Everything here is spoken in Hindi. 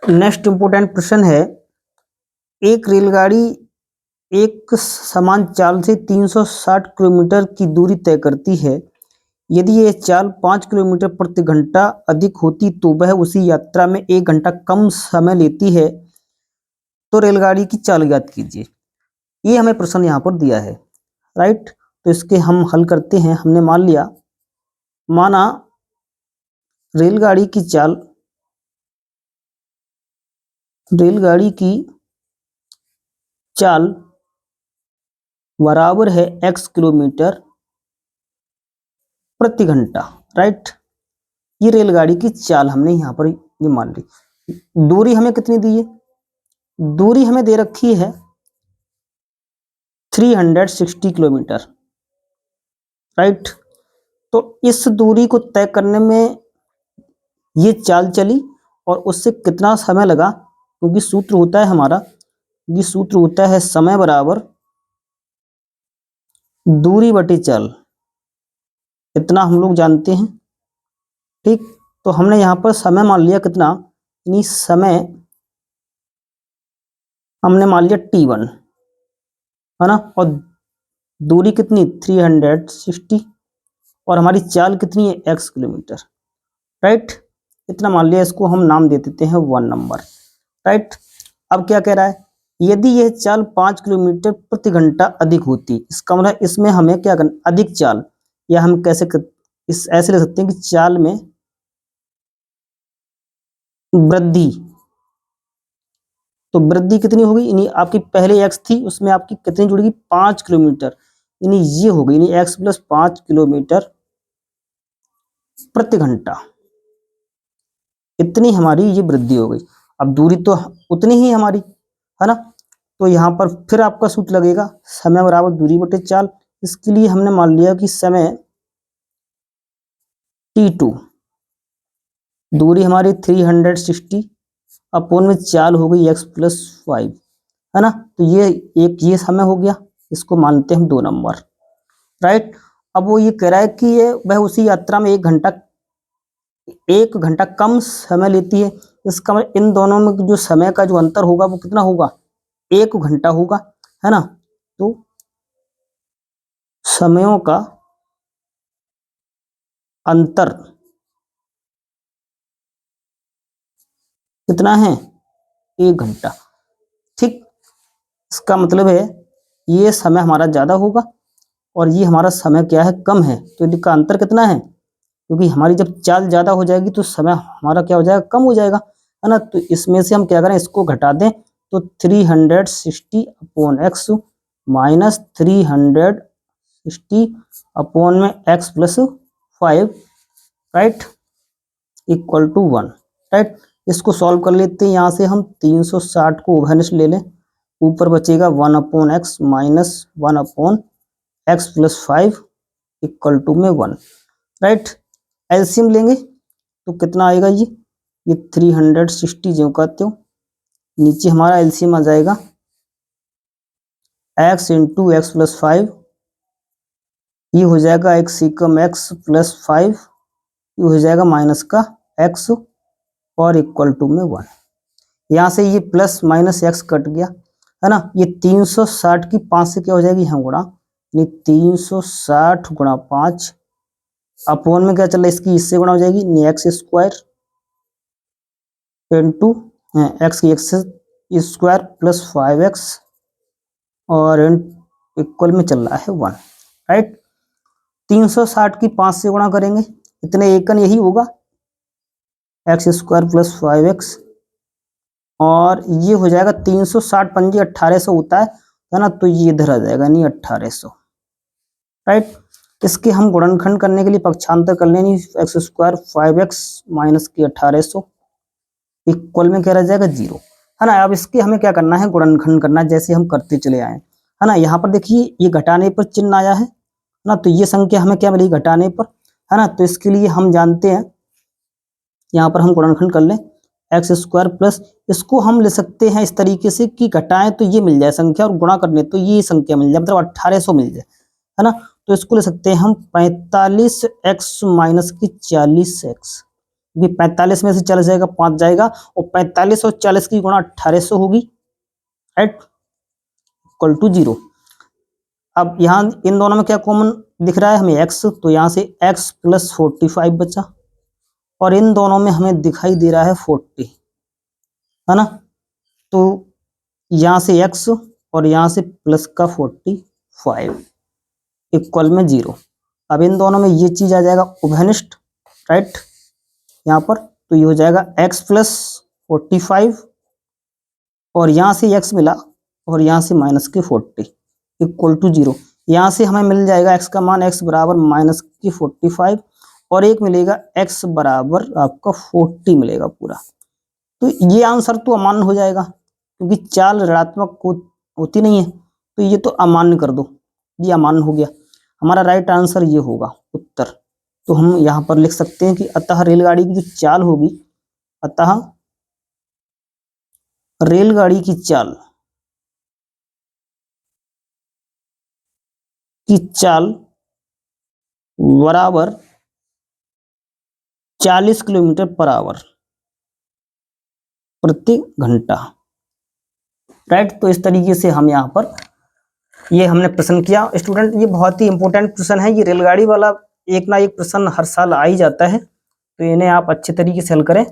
नेक्स्ट इंपोर्टेंट प्रश्न है, एक रेलगाड़ी एक समान चाल से 360 किलोमीटर की दूरी तय करती है। यदि यह चाल 5 किलोमीटर प्रति घंटा अधिक होती तो वह उसी यात्रा में 1 घंटा कम समय लेती है, तो रेलगाड़ी की चाल ज्ञात कीजिए। ये हमें प्रश्न यहाँ पर दिया है, राइट। तो इसके हम हल करते हैं। हमने माना रेलगाड़ी की चाल बराबर है x किलोमीटर प्रति घंटा, राइट। ये रेलगाड़ी की चाल हमने यहाँ पर ये मान ली। दूरी हमें कितनी दी है? दूरी हमें दे रखी है 360 किलोमीटर, राइट। तो इस दूरी को तय करने में ये चाल चली और उससे कितना समय लगा, क्योंकि सूत्र होता है हमारा, ये सूत्र होता है समय बराबर दूरी बटे चाल, इतना हम लोग जानते हैं, ठीक। तो हमने यहाँ पर समय मान लिया कितना, यानी समय हमने मान लिया t1, है ना, और दूरी कितनी 360 और हमारी चाल कितनी है x किलोमीटर, राइट। इतना मान लिया, इसको हम नाम दे देते हैं 1 नंबर, राइट। अब क्या कह रहा है, यदि यह चाल 5 किलोमीटर प्रति घंटा अधिक होती, इसका मतलब इसमें हमें क्या करना, अधिक चाल, या हम कैसे ऐसे ले सकते हैं कि चाल में वृद्धि। तो वृद्धि कितनी होगी, यानी आपकी पहले x थी उसमें आपकी कितनी जुड़ेगी 5 किलोमीटर, यानी ये हो गई, यानी x प्लस 5 किलोमीटर प्रति घंटा, इतनी हमारी ये वृद्धि हो गई। अब दूरी तो उतनी ही हमारी, है ना। तो यहाँ पर फिर आपका सूत्र लगेगा समय बराबर दूरी बटे चाल। इसके लिए हमने मान लिया कि समय t2, दूरी हमारी 360 अपोन में चाल हो गई x प्लस 5, है ना। तो ये समय हो गया, इसको मानते हैं हम 2 नंबर, राइट। अब वो ये कह रहा है कि ये वह उसी यात्रा में 1 घंटा कम समय लेती है। इसका मतलब इन दोनों में जो समय का जो अंतर होगा वो कितना होगा, 1 घंटा होगा, है ना। तो समयों का अंतर कितना है, 1 घंटा, ठीक। इसका मतलब है ये समय हमारा ज्यादा होगा और ये हमारा समय क्या है, कम है। तो इनका अंतर कितना है, क्योंकि हमारी जब चाल ज्यादा हो जाएगी तो समय हमारा क्या हो जाएगा, कम हो जाएगा, है ना। तो इसमें से हम क्या करें, इसको घटा दें, तो 360 अपॉन एक्स माइनस 360 अपॉन में x plus 5, right, equal to 1, right. इसको सॉल्व कर लेते हैं। यहाँ से हम 360 को उभयनिष्ठ ले लें, ऊपर बचेगा 1 upon x minus 1 upon x plus 5 equal to में 1, राइट। एलसीएम लेंगे तो कितना आएगा, ये 360 जो कहते हो, नीचे हमारा एलसीएम आ जाएगा x इंटू एक्स प्लस 5, ये हो जाएगा x सिकम x प्लस 5, ये हो जाएगा माइनस का x और इक्वल टू में 1। यहाँ से ये प्लस माइनस x कट गया, है ना। ये 360 की 5 से क्या हो जाएगी, यहाँ गुणा, यानी 360 गुणा 5 अपोन में क्या चल रहा है, इसकी इससे गुणा हो जाएगी, एक्स स्क्वायर इंटू एक्स की एक्स स्क्वायर प्लस 5x और इक्वल में चल रहा है 1, राइट। 360 की 5 से गुणा करेंगे, इतने एकन यही होगा, एक्स स्क्वायर प्लस 5x, और ये हो जाएगा 360 पंजे 1800 होता है ना। तो ये इधर आ जाएगा, नहीं 1800, राइट। इसके हम गुणनखंड करने के लिए पक्षांतर कर लेंगे, एक्स स्क्वायर 5x माइनस की 1800 इक्वल में क्या रह जाएगा 0, है ना। अब इसके हमें क्या करना है, गुणनखंड करना है, जैसे हम करते चले आए, है ना। यहाँ पर देखिए ये घटाने पर चिन्ह आया है ना, तो ये संख्या हमें क्या मिली घटाने पर, है ना। तो इसके लिए हम जानते हैं, यहाँ पर हम गुणनखंड कर लें, एक्स स्क्वायर प्लस, इसको हम ले सकते हैं इस तरीके से कि घटाएं तो ये मिल जाए संख्या और गुणा करने तो ये संख्या मिल जाए, मतलब 1800 मिल जाए, है ना। तो इसको ले सकते हैं हम 45x माइनस की 40x, क्योंकि 45 में से 40 जाएगा, 5 जाएगा, और 45 और 40 की गुणा 1800 होगी, राइट, इक्वल टू 0। अब यहाँ इन दोनों में क्या कॉमन दिख रहा है हमें, x, तो यहाँ से x प्लस 45 बचा, और इन दोनों में हमें दिखाई दे रहा है 40, है ना। तो यहाँ से x और यहाँ से प्लस का 45 इक्वल में 0। अब इन दोनों में ये चीज आ जाएगा उभयनिष्ठ, राइट, यहाँ पर, तो ये हो जाएगा x प्लस 45, और यहाँ से x मिला और यहाँ से माइनस के 40 इक्वल टू 0। यहाँ से हमें मिल जाएगा x का मान, x बराबर माइनस की 45, और एक मिलेगा x बराबर आपका 40 मिलेगा पूरा। तो ये आंसर तो अमान्य हो जाएगा, क्योंकि चाल ऋणात्मक होती नहीं है, तो ये तो अमान्य कर दो, ये अमान्य हो गया। हमारा राइट आंसर ये होगा उत्तर। तो हम यहाँ पर लिख सकते हैं कि अतः रेलगाड़ी की जो चाल होगी, अतः रेलगाड़ी की चाल बराबर 40 किलोमीटर पर आवर प्रति घंटा, राइट। तो इस तरीके से हम यहाँ पर ये हमने प्रश्न किया स्टूडेंट। ये बहुत ही इंपॉर्टेंट प्रश्न है, ये रेलगाड़ी वाला एक ना एक प्रश्न हर साल आ ही जाता है, तो इन्हें आप अच्छे तरीके से हल करें।